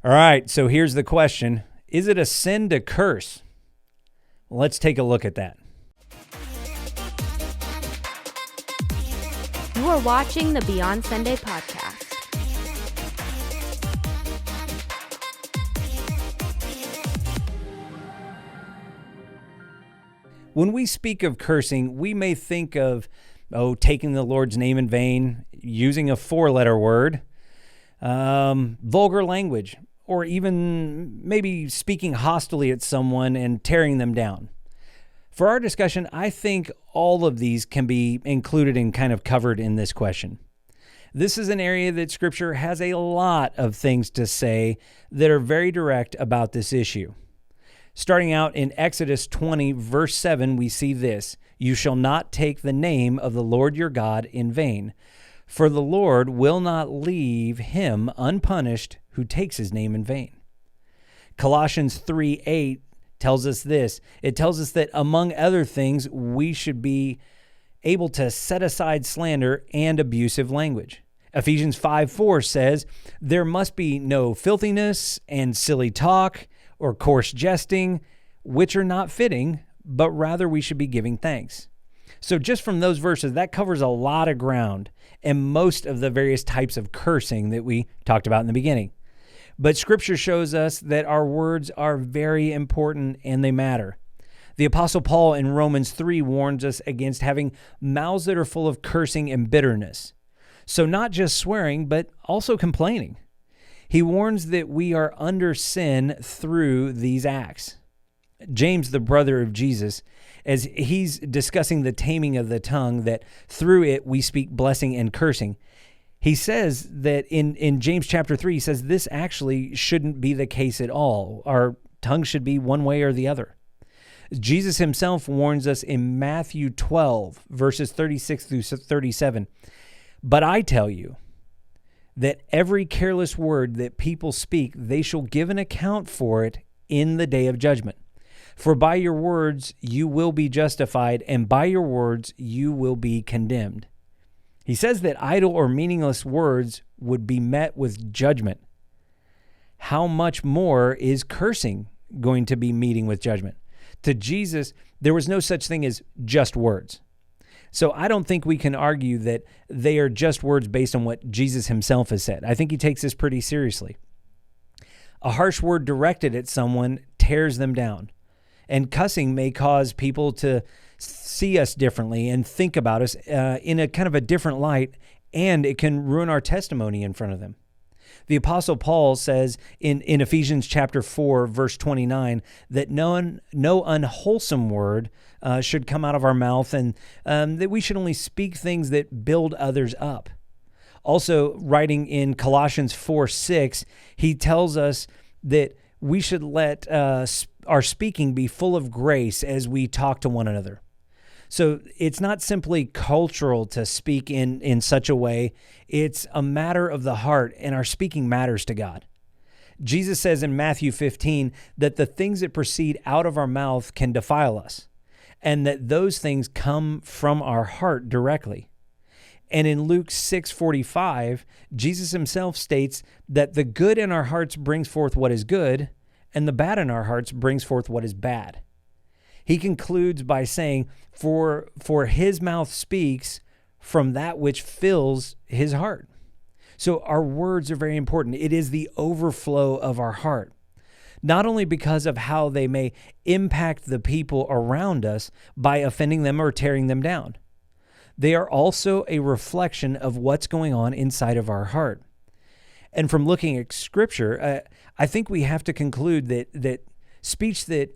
All right, so here's the question. Is it a sin to curse? Let's take a look at that. You are watching the Beyond Sunday podcast. When we speak of cursing, we may think of, taking the Lord's name in vain, using a four-letter word, vulgar language, or even maybe speaking hostilely at someone and tearing them down. For our discussion, I think all of these can be included and kind of covered in this question. This is an area that Scripture has a lot of things to say that are very direct about this issue. Starting out in Exodus 20, verse 7, we see this: "You shall not take the name of the Lord your God in vain, for the Lord will not leave him unpunished who takes his name in vain." Colossians 3:8 tells us this. It tells us that, among other things, we should be able to set aside slander and abusive language. Ephesians 5:4 says, "There must be no filthiness and silly talk or coarse jesting, which are not fitting, but rather we should be giving thanks." So just from those verses, that covers a lot of ground and most of the various types of cursing that we talked about in the beginning. But Scripture shows us that our words are very important and they matter. The Apostle Paul in Romans 3 warns us against having mouths that are full of cursing and bitterness. So not just swearing, but also complaining. He warns that we are under sin through these acts. James, the brother of Jesus, as he's discussing the taming of the tongue, that through it we speak blessing and cursing, he says that in James chapter 3, he says this actually shouldn't be the case at all. Our tongue should be one way or the other. Jesus himself warns us in Matthew 12, verses 36 through 37, "But I tell you that every careless word that people speak, they shall give an account for it in the day of judgment. For by your words you will be justified, and by your words you will be condemned." He says that idle or meaningless words would be met with judgment. How much more is cursing going to be meeting with judgment? To Jesus, there was no such thing as just words. So I don't think we can argue that they are just words based on what Jesus himself has said. I think he takes this pretty seriously. A harsh word directed at someone tears them down. And cussing may cause people to see us differently and think about us in a kind of a different light, and it can ruin our testimony in front of them. The Apostle Paul says in Ephesians chapter 4, verse 29, that no unwholesome word should come out of our mouth, and that we should only speak things that build others up. Also, writing in Colossians 4:6, he tells us that we should let our speaking be full of grace as we talk to one another. So it's not simply cultural to speak in such a way. It's a matter of the heart, and our speaking matters to God. Jesus says in Matthew 15 that the things that proceed out of our mouth can defile us, and that those things come from our heart directly. And in Luke 6:45, Jesus himself states that the good in our hearts brings forth what is good, and the bad in our hearts brings forth what is bad. He concludes by saying, for his mouth speaks from that which fills his heart. So our words are very important. It is the overflow of our heart, not only because of how they may impact the people around us by offending them or tearing them down. They are also a reflection of what's going on inside of our heart. And from looking at Scripture, I think we have to conclude that speech that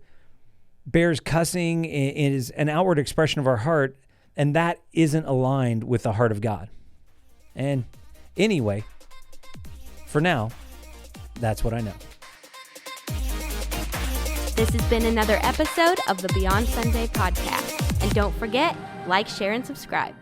bears cussing is an outward expression of our heart, and that isn't aligned with the heart of God. And anyway, for now, that's what I know. This has been another episode of the Beyond Sunday podcast. And don't forget, like, share, and subscribe.